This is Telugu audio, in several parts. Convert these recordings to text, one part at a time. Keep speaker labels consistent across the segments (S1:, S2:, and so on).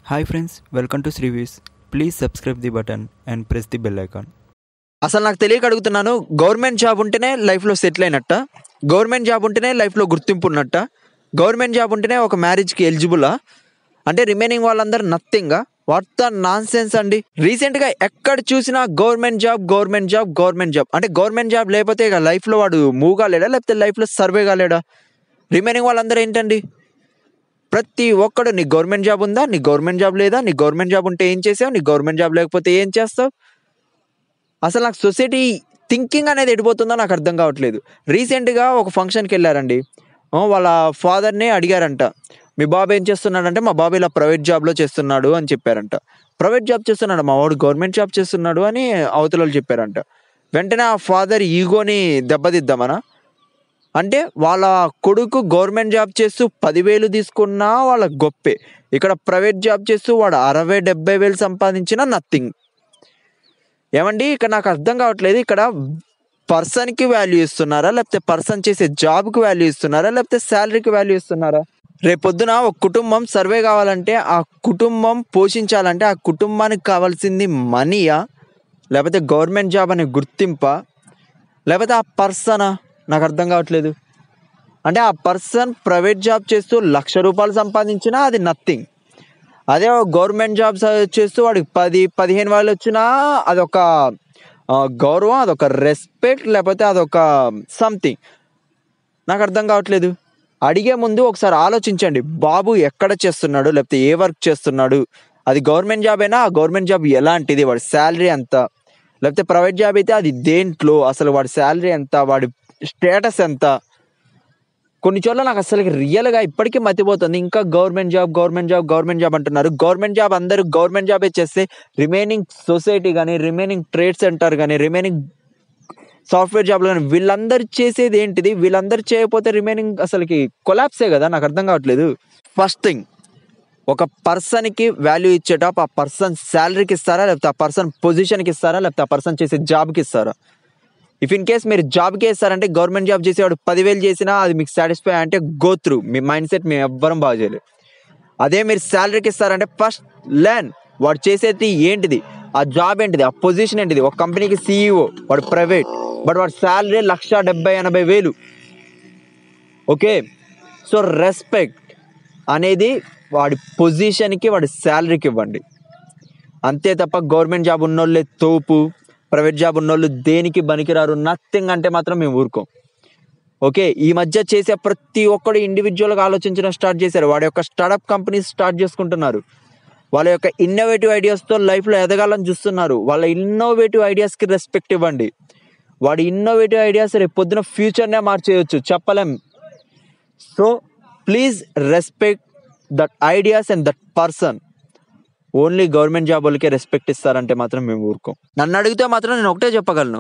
S1: Hi friends, welcome to Srivis. Please subscribe the button and press the bell icon.
S2: అసలు నాకు తెలియక అడుగుతున్నాను. గవర్నమెంట్ జాబ్ ఉంటేనే లైఫ్లో సెటిల్ అయినట్ట, గవర్నమెంట్ జాబ్ ఉంటేనే లైఫ్లో గుర్తింపు ఉన్నట్ట, గవర్నమెంట్ జాబ్ ఉంటేనే ఒక మ్యారేజ్కి ఎలిజిబులా? అంటే రిమైనింగ్ వాళ్ళందరూ నథింగా? వాట్ ద నాన్ సెన్స్ అండి. రీసెంట్గా ఎక్కడ చూసినా government job government job government job అంటే గవర్నమెంట్ జాబ్ లేకపోతే ఇక లైఫ్లో వాడు మూవ్ కాలేడా, లేకపోతే లైఫ్లో సర్వే కాలేడా? రిమైనింగ్ వాళ్ళందరూ ఏంటండి, ప్రతి ఒక్కడు నీ గవర్నమెంట్ జాబ్ ఉందా, నీ గవర్నమెంట్ జాబ్ లేదా, నీ గవర్నమెంట్ జాబ్ ఉంటే ఏం చేసావు, నీ గవర్నమెంట్ జాబ్ లేకపోతే ఏం చేస్తావు? అసలు నాకు సొసైటీ థింకింగ్ అనేది ఎడిపోతుందో నాకు అర్థం కావట్లేదు. రీసెంట్గా ఒక ఫంక్షన్కి వెళ్ళారండి. వాళ్ళ ఫాదర్ని అడిగారంట, మీ బాబు ఏం చేస్తున్నాడంటే, మా బాబు ఇలా ప్రైవేట్ జాబ్లో చేస్తున్నాడు అని చెప్పారంట. ప్రైవేట్ జాబ్ చేస్తున్నాడు, మా వాడు గవర్నమెంట్ జాబ్ చేస్తున్నాడు అని అవతల వాళ్ళు చెప్పారంట. వెంటనే ఆ ఫాదర్ ఈగోని దెబ్బతిద్దామనా? అంటే వాళ్ళ కొడుకు గవర్నమెంట్ జాబ్ చేస్తూ 10,000 తీసుకున్నా వాళ్ళ గొప్పే, ఇక్కడ ప్రైవేట్ జాబ్ చేస్తూ వాడు 60,000-70,000 సంపాదించినా నథింగ్. ఏమండి, ఇక్కడ నాకు అర్థం కావట్లేదు, ఇక్కడ పర్సన్కి వాల్యూ ఇస్తున్నారా, లేకపోతే పర్సన్ చేసే జాబ్కి వాల్యూ ఇస్తున్నారా, లేకపోతే శాలరీకి వాల్యూ ఇస్తున్నారా? రేపొద్దున ఒక కుటుంబం సర్వే కావాలంటే, ఆ కుటుంబం పోషించాలంటే ఆ కుటుంబానికి కావాల్సింది మనీయా, లేకపోతే గవర్నమెంట్ జాబ్ అనే గుర్తింపా, లేకపోతే ఆ పర్సనా? నాకు అర్థం కావట్లేదు. అంటే ఆ పర్సన్ ప్రైవేట్ జాబ్ చేస్తూ ₹1,00,000 సంపాదించినా అది నథింగ్. అదే గవర్నమెంట్ జాబ్స్ చేస్తూ వాడికి 10-15 వేలు వచ్చినా అదొక గౌరవం, అదొక రెస్పెక్ట్, లేకపోతే అదొక సంథింగ్. నాకు అర్థం కావట్లేదు. అడిగే ముందు ఒకసారి ఆలోచించండి, బాబు ఎక్కడ చేస్తున్నాడు, లేకపోతే ఏ వర్క్ చేస్తున్నాడు, అది గవర్నమెంట్ జాబ్ అయినా ఆ గవర్నమెంట్ జాబ్ ఎలాంటిది, వాడి శాలరీ ఎంత, లేకపోతే ప్రైవేట్ జాబ్ అయితే అది దేంట్లో, అసలు వాడి శాలరీ ఎంత, వాడి స్టేటస్ ఎంత. కొన్ని చోట్ల నాకు అసలు రియల్గా ఇప్పటికీ మతిపోతుంది. ఇంకా government job government job government job అంటున్నారు. గవర్నమెంట్ జాబ్ అందరూ గవర్నమెంట్ జాబే చేస్తే రిమైనింగ్ సొసైటీ కానీ, రిమైనింగ్ ట్రేడ్ సెంటర్ కానీ, రిమైనింగ్ సాఫ్ట్వేర్ జాబ్లు కానీ వీళ్ళందరూ చేసేది ఏంటిది? వీళ్ళందరూ చేయకపోతే రిమైనింగ్ అసలుకి కొలాప్సే కదా. నాకు అర్థం కావట్లేదు. ఫస్ట్ థింగ్, ఒక పర్సన్కి వాల్యూ ఇచ్చేటప్పుడు ఆ పర్సన్ శాలరీకి ఇస్తారా, లేకపోతే ఆ పర్సన్ పొజిషన్కి ఇస్తారా, లేకపోతే ఆ పర్సన్ చేసే జాబ్కి ఇస్తారా? ఇఫ్ ఇన్ కేస్ మీరు జాబ్కే ఇస్తారంటే, గవర్నమెంట్ జాబ్ చేసేవాడు 10,000 చేసినా అది మీకు సాటిస్ఫై అంటే గో త్రూ, మీ మైండ్ సెట్ మేము ఎవ్వరం బాగా చేయలేదు. అదే మీరు శాలరీకి ఇస్తారంటే ఫస్ట్ లెర్న్, వాడు చేసేది ఏంటిది, ఆ జాబ్ ఏంటిది, ఆ పొజిషన్ ఏంటిది. ఒక కంపెనీకి CEO, వాడు ప్రైవేట్, బట్ వాడి శాలరీ 1,70,000-80,000. ఓకే, సో రెస్పెక్ట్ అనేది వాడి పొజిషన్కి, వాడి శాలరీకి ఇవ్వండి. అంతే తప్ప గవర్నమెంట్ జాబ్ ఉన్నోళ్ళే తోపు, ప్రైవేట్ జాబ్ ఉన్నోళ్ళు దేనికి పనికిరారు, నథింగ్ అంటే మాత్రం మేము ఊరుకోం. ఓకే, ఈ మధ్య చేసే ప్రతి ఒక్కడు ఇండివిజువల్గా ఆలోచించడం స్టార్ట్ చేశారు. వాడి యొక్క స్టార్టప్ కంపెనీస్ స్టార్ట్ చేసుకుంటున్నారు. వాళ్ళ యొక్క ఇన్నోవేటివ్ ఐడియాస్తో లైఫ్లో ఎదగాలని చూస్తున్నారు. వాళ్ళ ఇన్నోవేటివ్ ఐడియాస్కి రెస్పెక్ట్ ఇవ్వండి. వాడి ఇన్నోవేటివ్ ఐడియాస్ రేపు పొద్దున ఫ్యూచర్నే మార్చేయచ్చు, చెప్పలేం. So please respect that ideas and that person. Only government job వాళ్ళకే రెస్పెక్ట్ ఇస్తారంటే మాత్రం మేము ఊరుకోం. నన్ను అడిగితే మాత్రం నేను ఒకటే చెప్పగలను,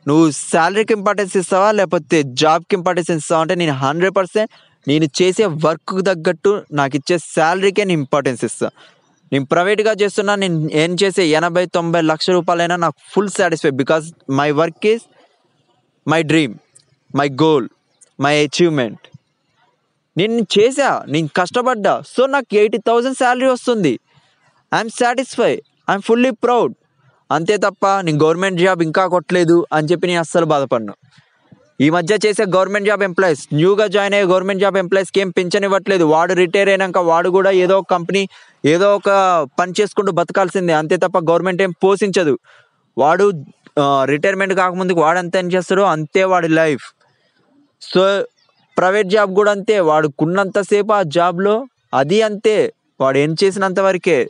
S2: నువ్వు శాలరీకి ఇంపార్టెన్స్ ఇస్తావా, లేకపోతే జాబ్కి ఇంపార్టెన్స్ ఇస్తావా అంటే నేను 100% నేను చేసే వర్క్కి తగ్గట్టు నాకు ఇచ్చే శాలరీకే నేను ఇంపార్టెన్స్ ఇస్తాను. నేను ప్రైవేట్గా చేస్తున్నా, నేను ఏం చేసే 80-90 లక్షల రూపాయలైనా నాకు full satisfy, because my work is my dream, my goal, my achievement. నేను చేసా, నేను కష్టపడ్డా, సో నాకు 80,000 శాలరీ వస్తుంది. I'm satisfy, I'm fully proud. అంతే తప్ప నేను గవర్నమెంట్ జాబ్ ఇంకా కొట్టలేదు అని చెప్పి నేను అస్సలు బాధపడను. ఈ మధ్య చేసే గవర్నమెంట్ జాబ్ ఎంప్లాయీస్, న్యూగా జాయిన్ అయ్యే గవర్నమెంట్ జాబ్ ఎంప్లాయీస్కి ఏం పెన్షన్ ఇవ్వట్లేదు. వాడు రిటైర్ అయినాక వాడు కూడా ఏదో ఒక కంపెనీ, ఏదో ఒక పని చేసుకుంటూ బతకాల్సిందే. అంతే తప్ప గవర్నమెంట్ ఏం పోషించదు. వాడు రిటైర్మెంట్ కాకముందుకు వాడంతా ఏం చేస్తాడో అంతే వాడి లైఫ్. సో ప్రైవేట్ జాబ్ కూడా అంతే, వాడుకున్నంతసేపు ఆ జాబ్లో అది అంతే, వాడు ఏం చేసినంత వరకే.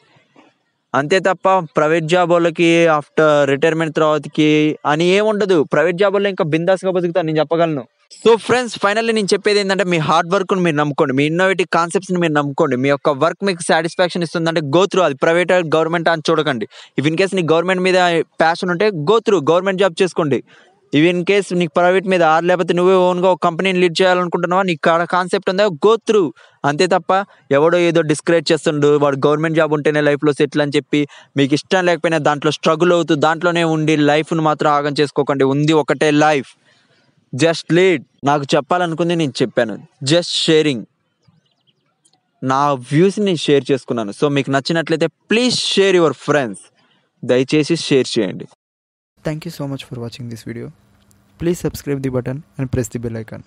S2: అంతే తప్ప ప్రైవేట్ జాబ్ వాళ్ళకి ఆఫ్టర్ రిటైర్మెంట్ తర్వాతకి అని ఏముండదు. ప్రైవేట్ జాబ్ వాళ్ళు ఇంకా బిందాస్గా బతుకుతాను, నేను చెప్పగలను. సో ఫ్రెండ్స్, ఫైనల్లీ నేను చెప్పేది ఏంటంటే, మీ హార్డ్ వర్క్ని మీరు నమ్ముకోండి, మీ ఇన్నోవేటివ్ కాన్సెప్ట్స్ని మీరు నమ్ముకోండి. మీ యొక్క వర్క్ మీకు సాటిస్ఫాక్షన్ ఇస్తుందంటే గో త్రూ. అది ప్రైవేట్ గవర్నమెంట్ అని చూడకండి. ఇఫ్ ఇన్ కేస్ నీకు గవర్నమెంట్ మీద ప్యాషన్ ఉంటే గో త్రూ, గవర్నమెంట్ జాబ్ చేసుకోండి. ఇఫ్ ఇన్ కేస్ నీకు ప్రైవేట్ మీద లేకపోతే నువ్వే ఓన్గా ఒక కంపెనీని లీడ్ చేయాలనుకుంటున్నావా, నీకు కాన్సెప్ట్ ఉందా, గో త్రూ. అంతే తప్ప ఎవడో ఏదో డిస్కరేజ్ చేస్తుండు, వాడు గవర్నమెంట్ జాబ్ ఉంటేనే లైఫ్లో సెటిల్ అని చెప్పి మీకు ఇష్టం లేకపోయినా దాంట్లో స్ట్రగుల్ అవుతూ దాంట్లోనే ఉండి లైఫ్ను మాత్రం ఆగం చేసుకోకండి. ఉంది ఒకటే లైఫ్, జస్ట్ లీడ్. నాకు చెప్పాలనుకుంది నేను చెప్పాను, జస్ట్ షేరింగ్. నా వ్యూస్ని షేర్ చేసుకున్నాను. సో మీకు నచ్చినట్లయితే ప్లీజ్ షేర్ యువర్ ఫ్రెండ్స్. దయచేసి షేర్ చేయండి.
S1: Thank you so much for watching this video. Please subscribe the button and press the bell icon.